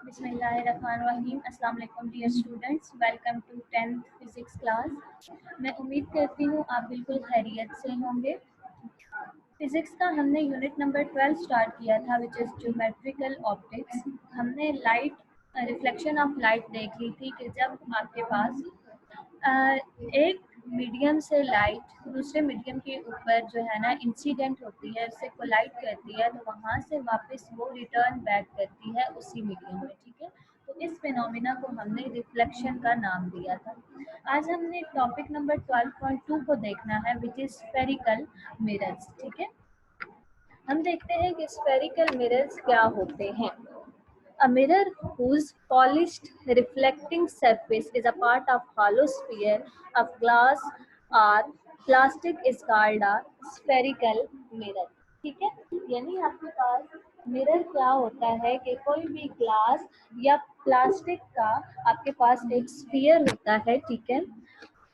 बिस्मिल्लाहिर्रहमानिर्रहीम। अस्सलाम वालेकुम dear students, welcome to 10th physics class. मैं उम्मीद करती हूँ आप बिल्कुल खैरियत से होंगे। फिजिक्स का हमने यूनिट नंबर 12 स्टार्ट किया था, विच इज़ ज्योमेट्रिकल ऑप्टिक्स। हमने लाइट रिफ्लेक्शन ऑफ लाइट देख ली थी कि जब आपके पास एक मीडियम से लाइट दूसरे मीडियम के ऊपर जो है ना इंसिडेंट होती है, उससे कोलाइड करती है, तो वहाँ से वापस वो रिटर्न बैक करती है उसी मीडियम में। ठीक है, तो इस फिनोमिना को हमने रिफ्लेक्शन का नाम दिया था। आज हमने टॉपिक नंबर 12.2 को देखना है, विच इज स्फेरिकल मिरर्स। ठीक है, हम देखते हैं कि स्फेरिकल मिरर्स क्या होते हैं। A mirror whose polished reflecting surface is a part of hollow sphere of glass or plastic is called a spherical mirror। ठीक है, यानी आपके पास मिरर क्या होता है कि कोई भी ग्लास या प्लास्टिक का आपके पास एक स्फीयर होता है। ठीक है,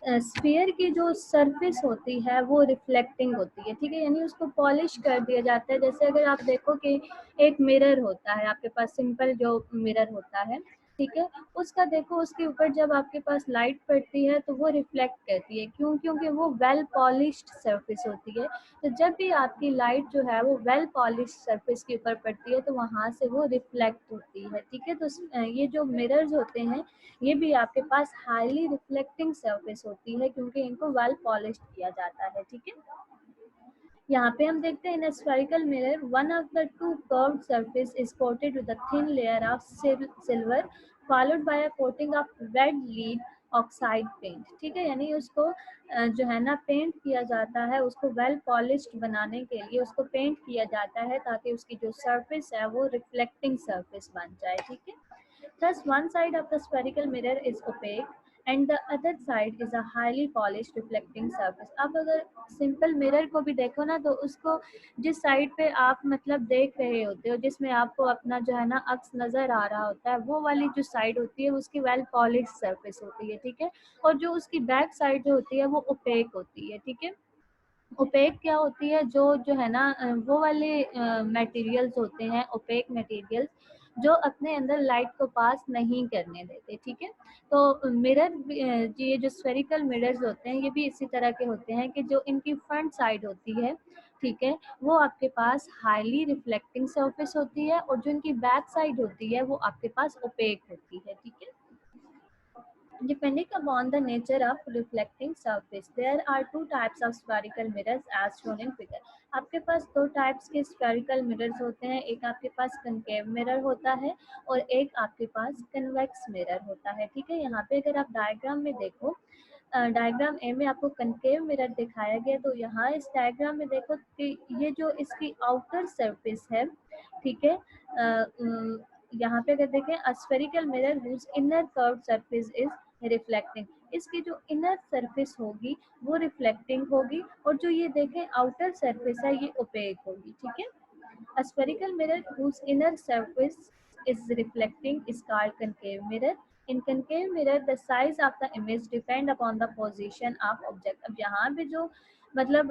स्फीयर की जो सरफेस होती है वो रिफ्लेक्टिंग होती है। ठीक है, यानी उसको पॉलिश कर दिया जाता है। जैसे अगर आप देखो कि एक मिरर होता है आपके पास, सिंपल जो मिरर होता है, ठीक है, उसका देखो उसके ऊपर जब आपके पास लाइट पड़ती है तो वो रिफ्लेक्ट करती है। क्यों? क्योंकि वो वेल पॉलिश्ड सरफेस होती है। तो जब भी आपकी लाइट जो है वो वेल पॉलिश्ड सरफेस के ऊपर पड़ती है तो वहाँ से वो रिफ्लेक्ट होती है। ठीक है, तो ये जो मिरर्स होते हैं ये भी आपके पास हाईली रिफ्लेक्टिंग सरफेस होती है क्योंकि इनको वेल पॉलिश किया जाता है। ठीक है, यहाँ पे हम देखते हैं in spherical mirror one of the two curved surface is coated with a thin layer of silver followed by a coating of red lead oxide paint. ठीक है, यानी उसको जो है ना पेंट किया जाता है, उसको वेल पॉलिश्ड बनाने के लिए उसको पेंट किया जाता है ताकि उसकी जो सरफेस है वो रिफ्लेक्टिंग सरफेस बन जाए। ठीक है, thus one side of the spherical mirror is opaque and the other side is a highly polished reflecting surface। अब अगर सिंपल मिरर को भी देखो ना तो उसको जिस साइड पे आप मतलब देख रहे होते हो, जिसमें आपको अपना जो है ना अक्स नजर आ रहा होता है, वो वाली जो साइड होती है उसकी वेल पॉलिश सरफेस होती है। ठीक है, और जो उसकी बैक साइड जो होती है वो ओपेक होती है। ठीक है, ओपेक क्या होती है? जो है ना वो वाले मटेरियल्स होते हैं, ओपेक मटेरियल्स, जो अपने अंदर लाइट को पास नहीं करने देते। ठीक है, तो मिरर ये जो स्फेरिकल मिरर्स होते हैं ये भी इसी तरह के होते हैं कि जो इनकी फ्रंट साइड होती है, ठीक है, वो आपके पास हाईली रिफ्लेक्टिंग सरफेस होती है और जो इनकी बैक साइड होती है वो आपके पास ओपेक होती है। ठीक है, depending upon the nature of reflecting surface, there are two types of spherical mirrors as shown in figure। आपके पास दो टाइप्स के स्फेरिकल मिरर्स होते हैं, एक आपके पास कनकेव मिरर होता है और एक आपके पास कन्वेक्स मिरर होता है। ठीक है, यहाँ पे अगर आप डायग्राम में देखो, डायग्राम ए में आपको कनकेव मिरर दिखाया गया, तो यहाँ इस डायग्राम में देखो कि ये जो इसकी आउटर सरफेस है, ठीक है, यहाँ पे अगर देखें spherical mirror whose inner curved surface is reflecting, इसकी जो इनर सरफेस होगी वो रिफ्लेक्टिंग होगी और जो ये देखें आउटर सरफेस है ये ओपेक होगी। ठीक है, a spherical mirror whose inner surface is reflecting is called concave mirror। In concave mirror the size of the image depend upon the position of object। अब यहाँ पे जो मतलब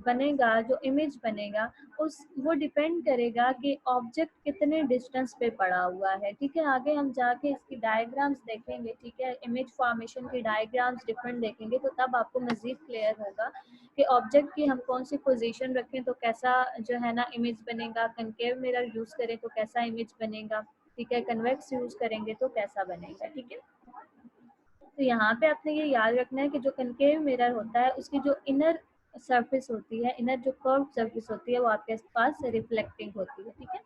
बनेगा, जो इमेज बनेगा उस वो डिपेंड करेगा कि ऑब्जेक्ट कितने डिस्टेंस पे पड़ा हुआ है। ठीक है, आगे हम जाके इसकी डायग्राम्स देखेंगे। ठीक है, इमेज फॉर्मेशन की डायग्राम्स डिफरेंट देखेंगे तो तब आपको मजीद क्लियर होगा कि ऑब्जेक्ट की हम कौन सी पोजीशन रखें तो कैसा जो है ना इमेज बनेगा, कनकेव मिरर यूज करें तो कैसा इमेज बनेगा, ठीक है, कन्वेक्स यूज करेंगे तो कैसा बनेगा। ठीक है, तो यहाँ पे आपने ये याद रखना है कि जो कनकेव मिरर होता है उसकी जो इनर सरफेस होती है, इनर जो कर्व सरफेस होती है वो आपके पास रिफ्लेक्टिंग होती है। ठीक है,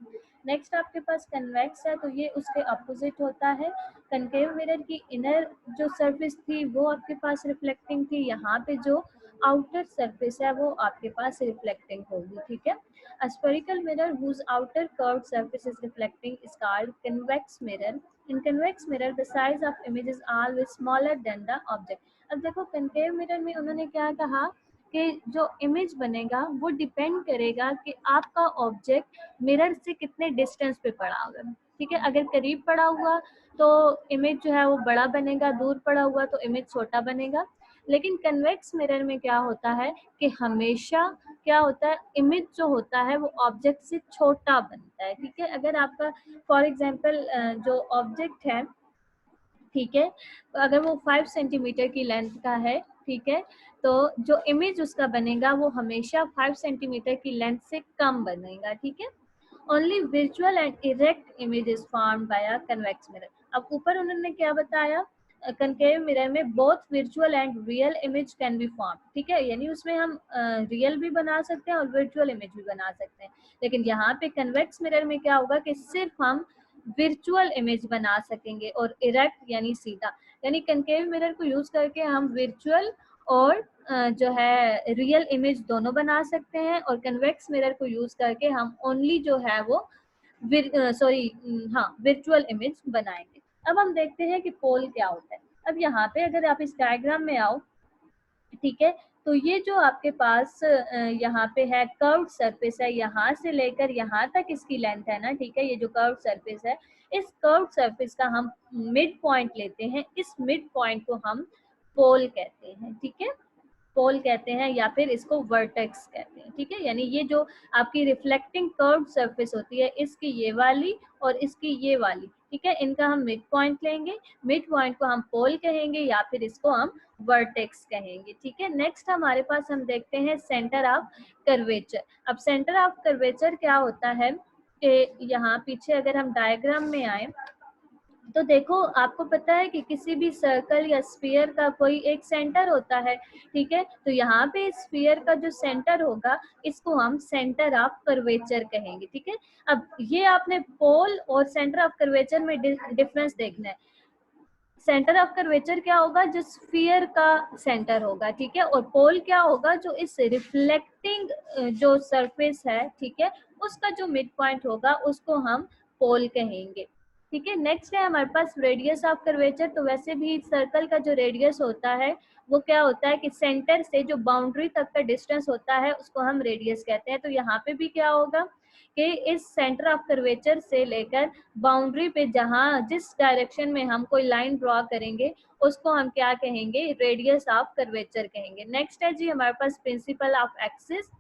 नेक्स्ट आपके पास कन्वेक्स है तो ये उसके अपोजिट होता है। कनकेव मिरर की इनर जो सरफेस थी वो आपके पास रिफ्लेक्टिंग थी, यहाँ पे जो आउटर सरफेस है वो आपके पास रिफ्लेक्टिंग होगी। ठीक है, a spherical mirror whose outer curved surface is reflecting is called convex mirror। In convex mirror the size of image is always smaller than the object। अब देखो कनकेव मिरर में उन्होंने क्या कहा कि जो इमेज बनेगा वो डिपेंड करेगा कि आपका ऑब्जेक्ट मिरर से कितने डिस्टेंस पे पड़ा हुआ है। ठीक है, अगर करीब पड़ा हुआ तो इमेज जो है वो बड़ा बनेगा, दूर पड़ा हुआ तो इमेज छोटा बनेगा। लेकिन कन्वेक्स मिरर में क्या होता है कि हमेशा क्या होता है, इमेज जो होता है वो ऑब्जेक्ट से छोटा बनता है, ठीक है। अगर आपका फॉर एग्जांपल जो ऑब्जेक्ट है, ठीक है, तो अगर वो 5 सेंटीमीटर की लेंथ का है, ठीक है, तो जो इमेज उसका बनेगा वो हमेशा 5 सेंटीमीटर की लेंथ से कम बनेगा, ठीक है। Only visual and erect image is formed by a convex mirror. अब ऊपर उन्होंने क्या बताया, कनकेव मिरर में both visual and real image can be form, ठीक है, यानी उसमें हम रियल भी बना सकते हैं और विजुअल इमेज भी बना सकते हैं। लेकिन यहाँ पे कन्वेक्स मिरर में क्या होगा कि सिर्फ हम विर्चुअल इमेज बना सकेंगे और इरेक्ट यानी सीधा, यानी कनकेव मिरर को यूज करके हम विर्चुअल और जो है रियल इमेज दोनों बना सकते हैं, और कन्वेक्स मिरर को यूज करके हम ओनली जो है वो विर्चुअल इमेज बनाएंगे। अब हम देखते हैं कि पोल क्या होता है। अब यहाँ पे अगर आप इस डायग्राम में आओ, ठीक है, तो ये जो आपके पास यहाँ पे है कर्व सरफेस है, यहाँ से लेकर यहाँ तक इसकी लेंथ है ना, ठीक है, ये जो कर्व सरफेस है, इस कर्व सरफेस का हम मिड पॉइंट लेते हैं, इस मिड पॉइंट को हम पोल कहते हैं, ठीक है, पोल कहते हैं या फिर इसको वर्टेक्स कहते हैं, ठीक है। यानी ये जो आपकी रिफ्लेक्टिंग कर्व सरफेस होती है, इसकी ये वाली और इसकी ये वाली, ठीक है, इनका हम मिड पॉइंट लेंगे, मिड पॉइंट को हम पोल कहेंगे या फिर इसको हम वर्टेक्स कहेंगे, ठीक है। नेक्स्ट हमारे पास हम देखते हैं सेंटर ऑफ कर्वेचर। अब सेंटर ऑफ कर्वेचर क्या होता है कि यहाँ पीछे अगर हम डायग्राम में आए तो देखो आपको पता है कि किसी भी सर्कल या स्फीयर का कोई एक सेंटर होता है, ठीक है, तो यहाँ पे स्फीयर का जो सेंटर होगा इसको हम सेंटर ऑफ कर्वेचर कहेंगे, ठीक है। अब ये आपने पोल और सेंटर ऑफ कर्वेचर में डिफरेंस देखना है। सेंटर ऑफ कर्वेचर क्या होगा, जो स्फीयर का सेंटर होगा, ठीक है, और पोल क्या होगा, जो इस रिफ्लेक्टिंग जो सरफेस है, ठीक है, उसका जो मिड पॉइंट होगा उसको हम पोल कहेंगे, ठीक है। नेक्स्ट है हमारे पास रेडियस ऑफ कर्वेचर। तो वैसे भी सर्कल का जो रेडियस होता है वो क्या होता है कि सेंटर से जो बाउंड्री तक का डिस्टेंस होता है उसको हम रेडियस कहते हैं। तो यहाँ पे भी क्या होगा कि इस सेंटर ऑफ कर्वेचर से लेकर बाउंड्री पे जहाँ जिस डायरेक्शन में हम कोई लाइन ड्रॉ करेंगे उसको हम क्या कहेंगे, रेडियस ऑफ कर्वेचर कहेंगे। नेक्स्ट है जी हमारे पास principle of axis.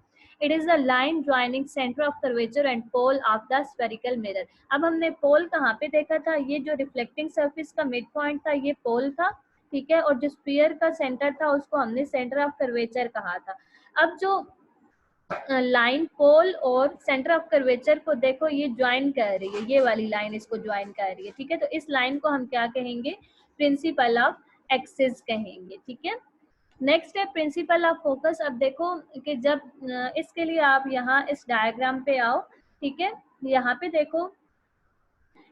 It is the line joining centre of curvature and pole of the spherical mirror. अब हमने पोल कहाँ पे देखा था, ये जो रिफ्लेक्टिंग सरफेस का मिड पॉइंट था ये पोल था, ठीक है, और जो स्फीयर का सेंटर था उसको हमने सेंटर ऑफ कर्वेचर कहा था। अब जो लाइन पोल और सेंटर ऑफ कर्वेचर को देखो ये ज्वाइन कर रही है, ये वाली लाइन इसको ज्वाइन कर रही है, ठीक है, तो इस लाइन को हम क्या कहेंगे, प्रिंसिपल ऑफ एक्सिस कहेंगे, ठीक है। नेक्स्ट है प्रिंसिपल ऑफ फोकस। अब देखो कि जब इसके लिए आप यहाँ इस डायग्राम पे आओ, ठीक है, यहाँ पे देखो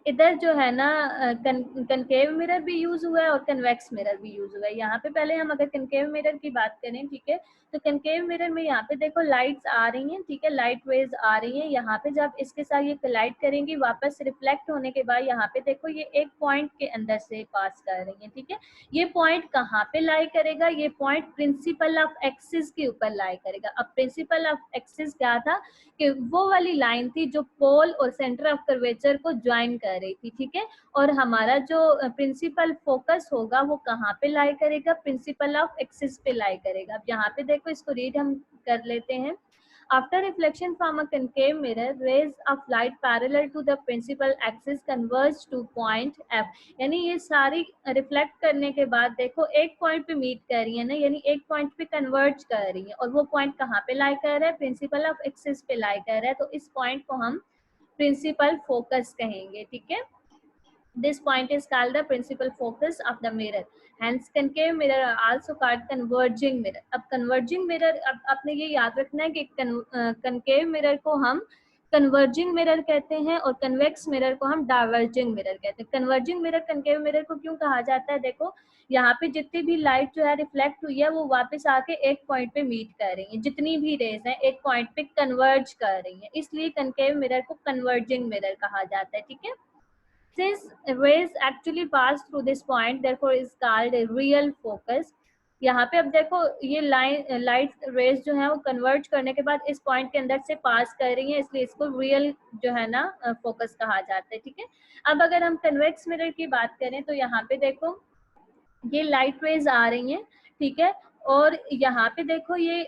इधर जो है ना कनकेव मिरर भी यूज हुआ है और कन्वेक्स मिरर भी यूज हुआ है। यहाँ पे पहले हम अगर कनकेव मिरर की बात करें, ठीक है, तो कनकेव मिरर में यहाँ पे देखो लाइट्स आ रही हैं, ठीक है, लाइट रेज आ रही हैं। यहाँ पे जब इसके साथ ये कोलाइड करेंगी वापस रिफ्लेक्ट होने के बाद यहाँ पे देखो ये एक पॉइंट के अंदर से पास कर रही है, ठीक है। ये पॉइंट कहाँ पे लाई करेगा, ये पॉइंट प्रिंसिपल ऑफ एक्सिस के ऊपर लाई करेगा। अब प्रिंसिपल ऑफ एक्सिस क्या था कि वो वाली लाइन थी जो पोल और सेंटर ऑफ कर्वेचर को ज्वाइन कर रही थी, ठीक है, और हमारा जो प्रिंसिपल फोकस होगा वो कहाँ पे लाई करेगा, प्रिंसिपल ऑफ एक्सिस पे लाई करेगा। अब यहाँ पे देखो इसको रीड हम कर लेते हैं। After reflection from a concave mirror, rays of light parallel to the principal axis converge to point F। यानी ये सारी रिफ्लेक्ट करने के बाद देखो एक पॉइंट पे मीट कर रही है ना, यानी एक पॉइंट पे कन्वर्ज कर रही है, और वो पॉइंट कहाँ पे लाई कर रहा है, प्रिंसिपल ऑफ एक्सिस पे लाई कर रहा है, तो इस पॉइंट को हम प्रिंसिपल फोकस कहेंगे, ठीक है। This point is called the principal focus of the mirror. Hence, concave mirror are also called converging mirror. अब converging mirror, अब आपने ये याद रखना है कि concave mirror को हम converging mirror कहते हैं और convex mirror को हम diverging mirror कहते हैं। converging mirror concave mirror को क्यों कहा जाता है, देखो यहाँ पे जितनी भी लाइट जो है रिफ्लेक्ट हुई है वो वापस आके एक पॉइंट पे मीट कर रही है, जितनी भी रेज हैं एक पॉइंट पे कन्वर्ज कर रही है, इसलिए concave mirror को converging mirror कहा जाता है, ठीक है। Since rays actually pass through this point, therefore is called a real focus। यहाँ पे अब देखो ये लाइट रेज जो है वो कन्वर्ज करने के बाद इस पॉइंट के अंदर से पास कर रही है, इसलिए इसको रियल जो है ना फोकस कहा जाता है, ठीक है। अब अगर हम कन्वेक्स मिरर की बात करें तो यहाँ पे देखो ये लाइट रेज आ रही हैं, ठीक है, और यहाँ पे देखो ये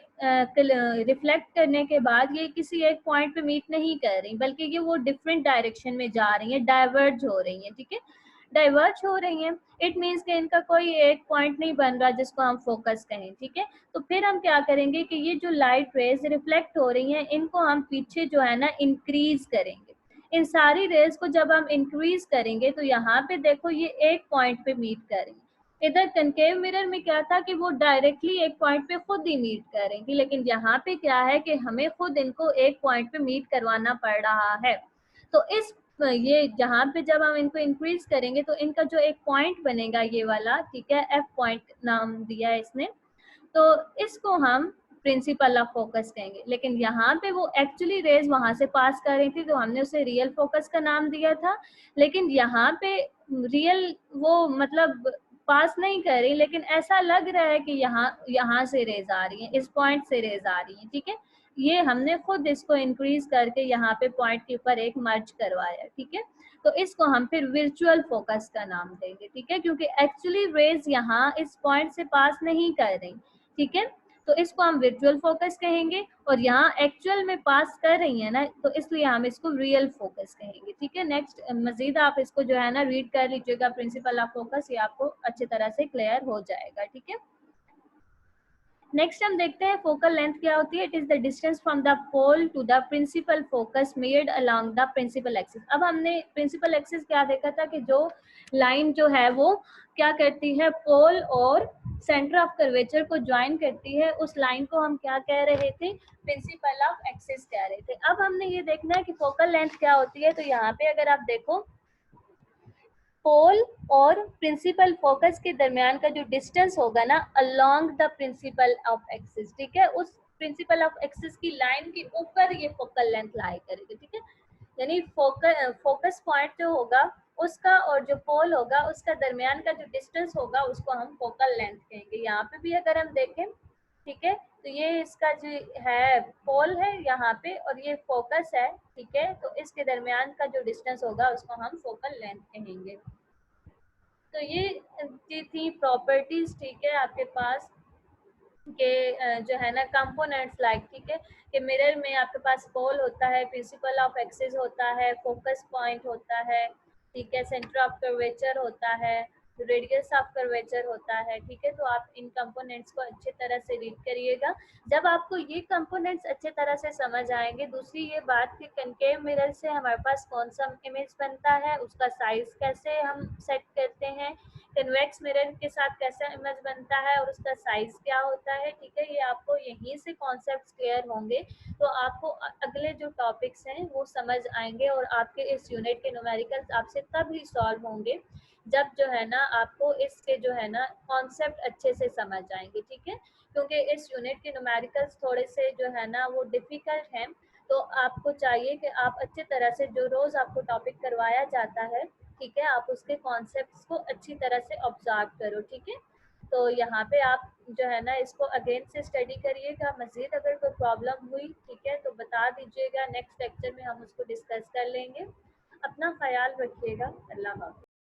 रिफ्लेक्ट करने के बाद ये किसी एक पॉइंट पे मीट नहीं कर रही, बल्कि ये वो डिफरेंट डायरेक्शन में जा रही है, डाइवर्ज हो रही है, ठीक है, डाइवर्ज हो रही हैं। इट मीन्स कि इनका कोई एक पॉइंट नहीं बन रहा जिसको हम फोकस कहें, ठीक है। तो फिर हम क्या करेंगे कि ये जो लाइट रेज रिफ्लेक्ट हो रही हैं इनको हम पीछे जो है ना इंक्रीज करेंगे। इन सारी रेज को जब हम इंक्रीज करेंगे तो यहाँ पे देखो ये एक पॉइंट पे मीट करेंगे। इधर कनकेव मिरर में क्या था कि वो डायरेक्टली एक पॉइंट पे खुद ही मीट कर रही थी, लेकिन यहाँ पे क्या है कि हमें खुद इनको एक पॉइंट पे मीट करवाना पड़ रहा है। तो इस ये जहाँ पे जब हम इनको इंक्रीज करेंगे तो इनका जो एक पॉइंट बनेगा ये वाला, ठीक है, एफ पॉइंट नाम दिया है इसने, तो इसको हम प्रिंसिपल ऑफ फोकस कहेंगे। लेकिन यहाँ पे वो एक्चुअली रेज वहां से पास कर रही थी तो हमने उसे रियल फोकस का नाम दिया था, लेकिन यहाँ पे रियल वो मतलब पास नहीं कर रही, लेकिन ऐसा लग रहा है कि यहाँ से रेज आ रही है, इस पॉइंट से रेज आ रही है, ठीक है। ये हमने खुद इसको इंक्रीज करके यहाँ पे पॉइंट के ऊपर एक मर्ज करवाया, ठीक है। तो इसको हम फिर वर्चुअल फोकस का नाम देंगे, ठीक है, क्योंकि एक्चुअली रेज यहाँ इस पॉइंट से पास नहीं कर रही, ठीक है। तो इसको हम वर्चुअल फोकस कहेंगे, और यहाँ एक्चुअल में पास कर रही है ना, तो इसलिए हम इसको रियल फोकस कहेंगे, ठीक है। नेक्स्ट मजीद आप इसको जो है ना रीड कर लीजिएगा, प्रिंसिपल ऑफ फोकस, ये आपको अच्छी तरह से क्लियर हो जाएगा, ठीक है। नेक्स्ट हम देखते हैं फोकल लेंथ क्या होती है। It is the distance from the pole to the principal focus made along the principal axis. अब हमने प्रिंसिपल एक्सिस क्या देखा था कि जो लाइन जो है वो क्या करती है, पोल और सेंटर ऑफ कर्वेचर को ज्वाइन करती है, उस लाइन को हम क्या कह रहे थे, प्रिंसिपल ऑफ एक्सिस कह रहे थे। अब हमने ये देखना है कि फोकल लेंथ क्या होती है। तो यहाँ पे अगर आप देखो पोल और प्रिंसिपल फोकस के दरमियान का जो डिस्टेंस होगा ना along the principal of axis, ठीक है, उस प्रिंसिपल ऑफ एक्सिस की लाइन के ऊपर ये फोकल लेंथ लाई करेगी, ठीक है। यानी फोकस पॉइंट जो होगा उसका और जो पोल होगा उसका दरमियान का जो डिस्टेंस होगा उसको हम फोकल लेंथ कहेंगे। यहाँ पे भी अगर हम देखें, ठीक है, तो ये इसका जो है पोल है यहाँ पे और ये फोकस है, ठीक है, तो इसके दरमियान का जो डिस्टेंस होगा उसको हम फोकल लेंथ कहेंगे। तो ये थी प्रॉपर्टीज, ठीक है, आपके पास के जो है ना कंपोनेंट्स लाइक, ठीक है, कि मिरर में आपके पास पोल होता है, प्रिंसिपल ऑफ एक्सिस होता है, फोकस पॉइंट होता है, ठीक है, सेंटर ऑफ कर्वेचर होता है, रेडियस ऑफ कर्वेचर होता है, ठीक है। तो आप इन कंपोनेंट्स को अच्छे तरह से रीड करिएगा। जब आपको ये कंपोनेंट्स अच्छे तरह से समझ आएंगे, दूसरी ये बात कि कनकेव मिरर से हमारे पास कौन सा इमेज बनता है, उसका साइज कैसे हम सेट करते हैं, कन्वेक्स मिरर के साथ कैसा इमेज बनता है और उसका साइज क्या होता है, ठीक है, ये आपको यहीं से कॉन्सेप्ट्स क्लियर होंगे तो आपको अगले जो टॉपिक्स हैं वो समझ आएंगे और आपके इस यूनिट के न्यूमेरिकल्स आपसे तब ही सॉल्व होंगे जब जो है ना आपको इसके जो है ना कॉन्सेप्ट अच्छे से समझ आएंगे, ठीक है। क्योंकि इस यूनिट के न्यूमेरिकल्स थोड़े से जो है ना वो डिफिकल्ट हैं, तो आपको चाहिए कि आप अच्छी तरह से जो रोज आपको टॉपिक करवाया जाता है, ठीक है, आप उसके कॉन्सेप्ट्स को अच्छी तरह से ऑब्जर्व करो, ठीक है। तो यहाँ पे आप जो है ना इसको अगेन से स्टडी करिएगा। मजीद अगर कोई प्रॉब्लम हुई, ठीक है, तो बता दीजिएगा, नेक्स्ट लेक्चर में हम उसको डिस्कस कर लेंगे। अपना ख्याल रखिएगा। अल्लाह हाफ़िज़।